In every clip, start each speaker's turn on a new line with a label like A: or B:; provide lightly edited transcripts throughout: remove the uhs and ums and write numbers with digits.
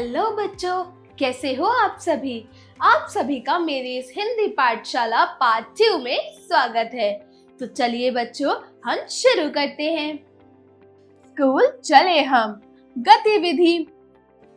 A: Hello बच्चों, कैसे हो आप सभी। आप सभी का मेरी इस हिंदी पाठशाला पार्ट 2 में स्वागत है। तो चलिए बच्चों, हम शुरू करते हैं। स्कूल चले हम, गतिविधि।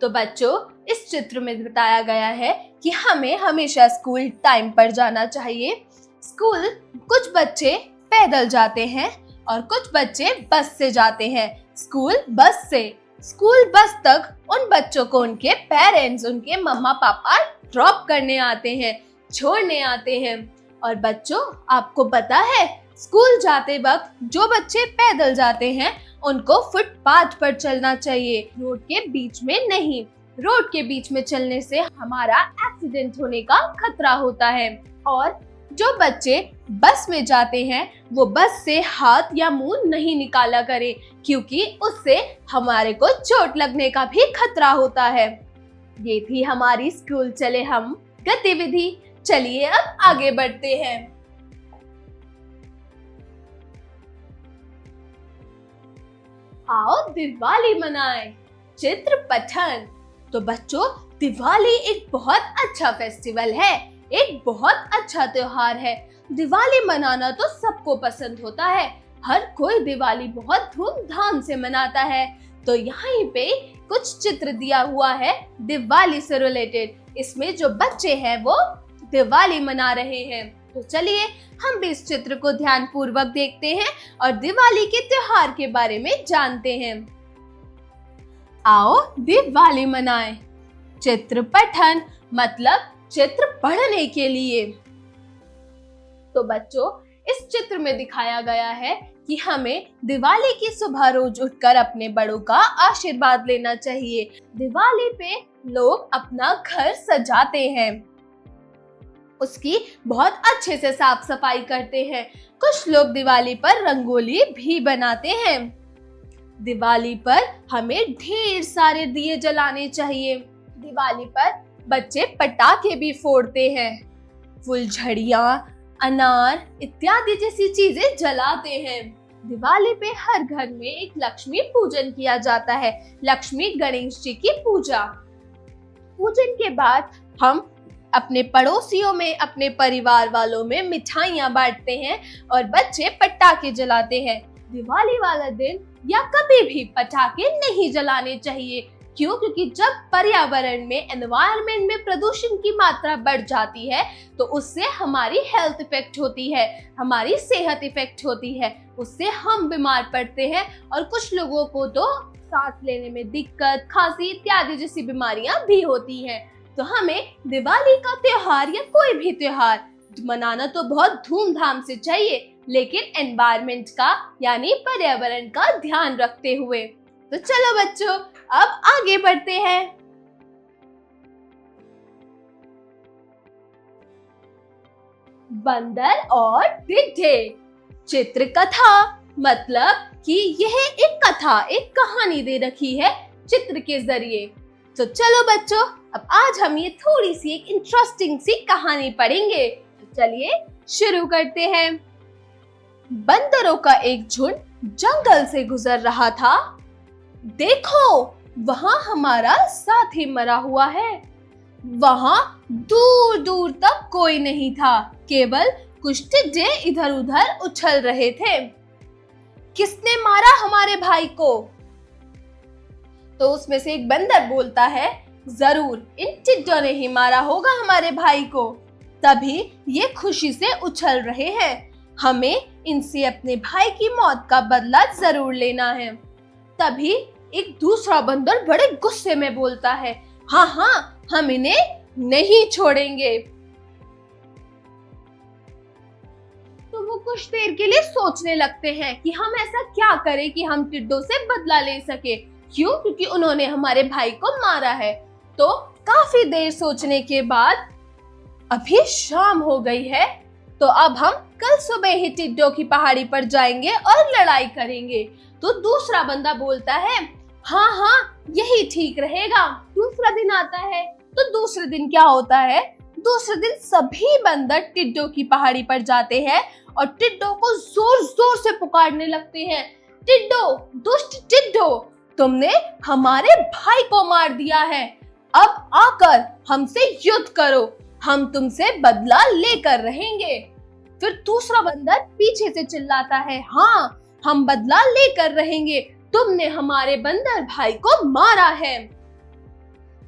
A: तो बच्चों, इस चित्र में बताया गया है कि हमें हमेशा स्कूल टाइम पर जाना चाहिए। स्कूल कुछ बच्चे पैदल जाते हैं और कुछ बच्चे बस से जाते हैं। स्कूल बस तक उन बच्चों को उनके पेरेंट्स, उनके मम्मा पापा ड्रॉप करने आते हैं, छोड़ने आते हैं। और बच्चों, आपको पता है, स्कूल जाते वक्त जो बच्चे पैदल जाते हैं उनको फुटपाथ पर चलना चाहिए, रोड के बीच में नहीं। रोड के बीच में चलने से हमारा एक्सीडेंट होने का खतरा होता है। और जो बच्चे बस में जाते हैं वो बस से हाथ या मुंह नहीं निकाला करें, क्योंकि उससे हमारे को चोट लगने का भी खतरा होता है। ये थी हमारी स्कूल चले हम गतिविधि। चलिए अब आगे बढ़ते हैं। आओ दिवाली मनाएं, चित्र पठन। तो बच्चों, दिवाली एक बहुत अच्छा फेस्टिवल है, एक बहुत अच्छा त्योहार है। दिवाली मनाना तो सबको पसंद होता है, हर कोई दिवाली बहुत धूमधाम से मनाता है। तो यहाँ पे कुछ चित्र दिया हुआ है दिवाली से रिलेटेड। इसमें जो बच्चे हैं वो दिवाली मना रहे हैं। तो चलिए हम भी इस चित्र को ध्यान पूर्वक देखते हैं और दिवाली के त्योहार के बारे में जानते हैं। आओ दिवाली मनाएं, चित्र पठन मतलब चित्र पढ़ने के लिए। तो बच्चों, इस चित्र में दिखाया गया है कि हमें दिवाली की सुबह रोज उठकर अपने बड़ों का आशीर्वाद लेना चाहिए। दिवाली पे लोग अपना घर सजाते हैं, उसकी बहुत अच्छे से साफ सफाई करते हैं। कुछ लोग दिवाली पर रंगोली भी बनाते हैं। दिवाली पर हमें ढेर सारे दिए जलाने चाहिए। दिवाली पर बच्चे पटाखे भी फोड़ते हैं, फुलझड़ियां, अनार इत्यादि जैसी चीजें जलाते हैं। दिवाली पे हर घर में एक लक्ष्मी पूजन किया जाता है, लक्ष्मी गणेश जी की पूजा। पूजन के बाद हम अपने पड़ोसियों में, अपने परिवार वालों में मिठाइयां बांटते हैं और बच्चे पटाखे जलाते हैं। दिवाली वाला दिन या कभी भी पटाखे नहीं जलाने चाहिए। क्यों? क्योंकि जब पर्यावरण में, एनवायरनमेंट में प्रदूषण की मात्रा बढ़ जाती है तो उससे हमारी हेल्थ इफेक्ट होती है, हमारी सेहत इफेक्ट होती है, उससे हम बीमार पड़ते हैं और कुछ लोगों को तो सांस लेने में दिक्कत, खांसी इत्यादि जैसी बीमारियां भी होती हैं। तो हमें दिवाली का त्योहार या कोई भी त्योहार मनाना तो बहुत धूमधाम से चाहिए, लेकिन एनवायरनमेंट का यानी पर्यावरण का ध्यान रखते हुए। तो चलो बच्चों, अब आगे बढ़ते हैं। बंदर और टिड्डे, चित्र कथा मतलब कि यह एक कथा, एक कहानी दे रखी है चित्र के जरिए। तो चलो बच्चों, अब आज हम ये थोड़ी सी एक इंटरेस्टिंग सी कहानी पढ़ेंगे। तो चलिए शुरू करते हैं। बंदरों का एक झुंड जंगल से गुजर रहा था। देखो, वहां हमारा साथी मरा हुआ है। वहां दूर दूर तक कोई नहीं था, केवल कुछ टिड्डे इधर उधर उछल रहे थे। किसने मारा हमारे भाई को? तो उसमें से एक बंदर बोलता है, जरूर इन टिड्डों ने ही मारा होगा हमारे भाई को, तभी ये खुशी से उछल रहे हैं। हमें इनसे अपने भाई की मौत का बदला जरूर लेना है। तभी एक दूसरा बंदर बड़े गुस्से में बोलता है, हाँ हाँ, हम इन्हें नहीं छोड़ेंगे। तो वो कुछ देर के लिए सोचने लगते हैं कि हम ऐसा क्या करें कि हम टिड्डों से बदला ले सके। क्यों? क्योंकि उन्होंने हमारे भाई को मारा है। तो काफी देर सोचने के बाद अभी शाम हो गई है, तो अब हम कल सुबह ही टिड्डों की पहाड़ी पर जाएंगे और लड़ाई करेंगे। तो दूसरा बंदा बोलता है, हाँ हाँ, यही ठीक रहेगा। दूसरा दिन आता है, तो दूसरे दिन क्या होता है? दूसरे दिन सभी बंदर टिड्डों की पहाड़ी पर जाते हैं और टिड्डों को जोर जोर से पुकारने लगते हैं, टिड्डो, दुष्ट टिड्डो, तुमने हमारे भाई को मार दिया है। अब आकर हमसे युद्ध करो, हम तुमसे बदला लेकर रहेंगे। फिर दूसरा बंदर पीछे से चिल्लाता है, हाँ हम बदला लेकर रहेंगे, तुमने हमारे बंदर भाई को मारा है।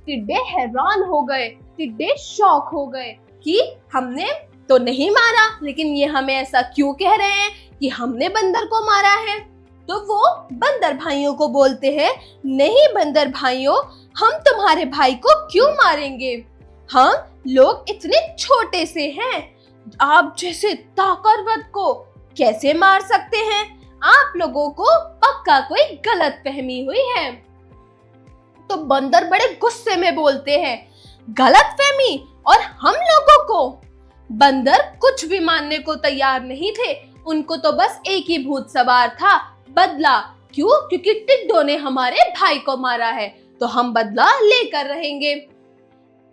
A: टिड्डे हैरान हो गए, टिड्डे शॉक हो गए कि हमने तो नहीं मारा, लेकिन ये हमें ऐसा क्यों कह रहे हैं कि हमने बंदर को मारा है। तो वो बंदर भाइयों को बोलते हैं, नहीं बंदर भाइयों, हम तुम्हारे भाई को क्यों मारेंगे, हम लोग इतने छोटे से हैं, आप जैसे ताकतवर को कैसे मार सकते हैं, आप लोगों को पक्का कोई गलतफहमी हुई है। तो बंदर बड़े गुस्से में बोलते हैं, गलतफहमी और हम लोगों को। बंदर कुछ भी मानने को तैयार नहीं थे, उनको तो बस एक ही भूत सवार था, बदला। क्यों? क्योंकि टिड्डों ने हमारे भाई को मारा है, तो हम बदला लेकर रहेंगे।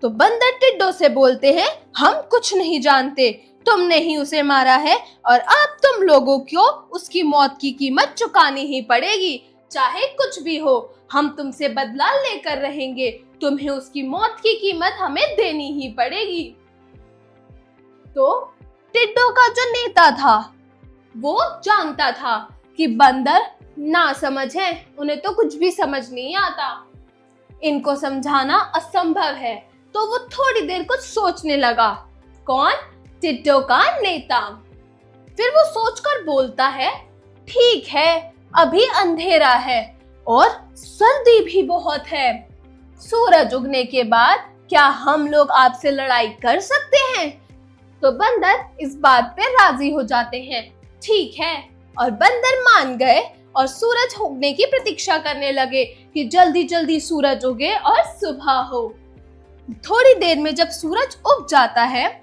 A: तो बंदर टिड्डों से बोलते हैं, हम कुछ नहीं जानते, तुमने ही उसे मारा है और अब तुम लोगों को उसकी मौत की कीमत चुकानी ही पड़ेगी, चाहे कुछ भी हो, हम तुमसे बदला लेकर रहेंगे, तुम्हें उसकी मौत की कीमत हमें देनी ही पड़ेगी। तो टिड्डों का जो नेता था वो जानता था कि बंदर ना समझ है, उन्हें तो कुछ भी समझ नहीं आता, इनको समझाना असंभव है। तो वो थोड़ी देर कुछ सोचने लगा। कौन? टिड्डों का नेता। फिर वो सोचकर बोलता है, ठीक है, अभी अंधेरा है और सर्दी भी बहुत है, सूरज उगने के बाद क्या हम लोग आपसे लड़ाई कर सकते हैं? तो बंदर इस बात पे राजी हो जाते हैं, ठीक है, और बंदर मान गए और सूरज उगने की प्रतीक्षा करने लगे कि जल्दी जल्दी सूरज उगे और सुबह हो। थोड़ी देर में जब सूरज उग जाता है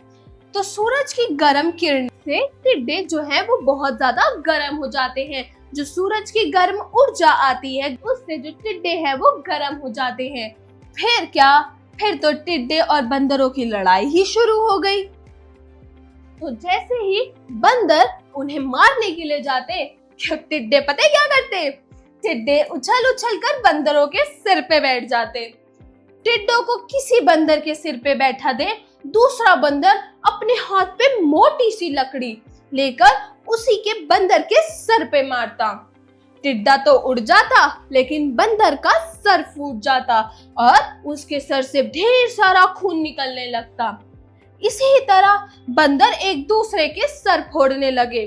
A: तो सूरज की गर्म किरण से टिड्डे जो है वो बहुत ज्यादा गर्म हो जाते हैं। जो सूरज की गर्म ऊर्जा आती है उससे जो टिड्डे हैं वो गर्म हो जाते हैं। फिर क्या? फिर तो टिड्डे और बंदरों की लड़ाई ही शुरू हो गई। तो जैसे ही बंदर उन्हें मारने के लिए जाते, टिड्डे पता है क्या करते? टिड्डे उछल उछल कर बंदरों के सिर पे बैठ जाते। टिड्डों को किसी बंदर के सिर पे बैठा दे, दूसरा बंदर अपने हाथ पे मोटी सी लकड़ी लेकर उसी के बंदर के सर पे मारता। टिड्डा तो उड़ जाता, लेकिन बंदर का सर फूट जाता और उसके सर से ढेर सारा खून निकलने लगता। इसी तरह बंदर एक दूसरे के सर फोड़ने लगे।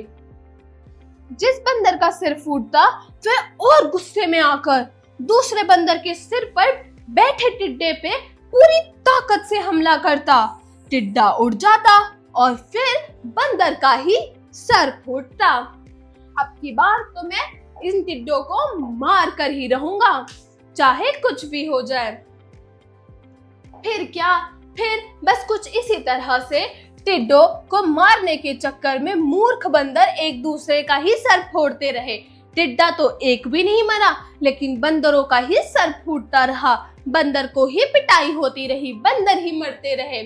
A: जिस बंदर का सिर फूटता वह और गुस्से में आकर दूसरे बंदर के सिर पर बैठे टिड्डे पे पूरी ताकत से हमला करता। टिड्डा उड़ जाता और फिर बंदर का ही सर फूटता। अब की बार तो मैं इन टिड्डों को मार कर ही रहूंगा, चाहे कुछ भी हो जाए। फिर क्या? फिर बस कुछ इसी तरह से टिड्डों को मारने के चक्कर में मूर्ख बंदर एक दूसरे का ही सर फोड़ते रहे। टिड्डा तो एक भी नहीं मरा, लेकिन बंदरों का ही सर फूटता रहा। बंदर को ही पिटाई होती रही, बंदर ही मरते रहे,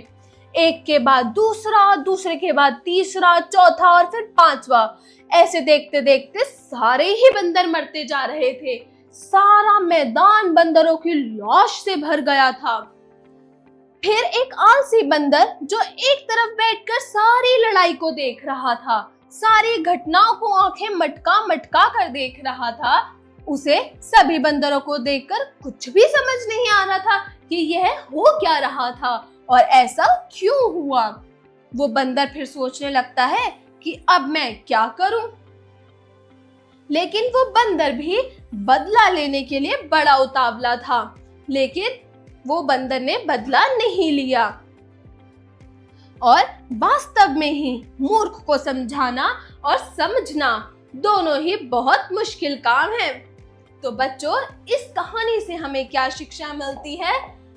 A: एक के बाद दूसरा, दूसरे के बाद तीसरा, चौथा और फिर पांचवा। ऐसे देखते देखते सारे ही बंदर मरते जा रहे थे। सारा मैदान बंदरों की लाश से भर गया था। फिर एक आलसी बंदर जो एक तरफ बैठकर सारी लड़ाई को देख रहा था, सारी घटनाओं को आंखें मटका मटका कर देख रहा था, उसे सभी बंदरों को देखकर कुछ भी समझ नहीं आ रहा था कि यह हो क्या रहा था और ऐसा क्यों हुआ। वो बंदर फिर सोचने लगता है कि अब मैं क्या करूं। लेकिन वो बंदर भी बदला लेने के लिए बड़ा उतावला था, लेकिन वो बंदर ने बदला नहीं लिया। और वास्तव में ही मूर्ख को समझाना और समझना दोनों ही बहुत मुश्किल काम है। तो बच्चों, इस कहानी से हमें क्या शिक्षा मिलती है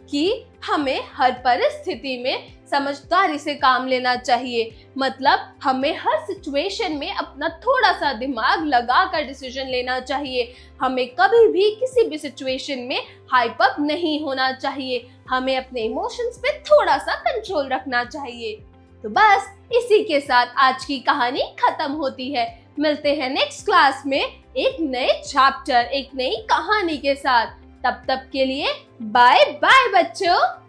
A: कि हमें हर परिस्थिति में समझदारी से काम लेना चाहिए। मतलब हमें हर सिचुएशन में अपना थोड़ा सा दिमाग लगाकर डिसीजन लेना चाहिए। हमें कभी भी किसी भी सिचुएशन में हाइप अप नहीं होना चाहिए। हमें अपने इमोशंस पे थोड़ा सा कंट्रोल रखना चाहिए। तो बस इसी के साथ आज की कहानी खत्म होती है। मिलते हैं नेक्स्ट क्लास में एक नए चैप्टर, एक नई कहानी के साथ। तब तक के लिए बाय बाय बच्चों।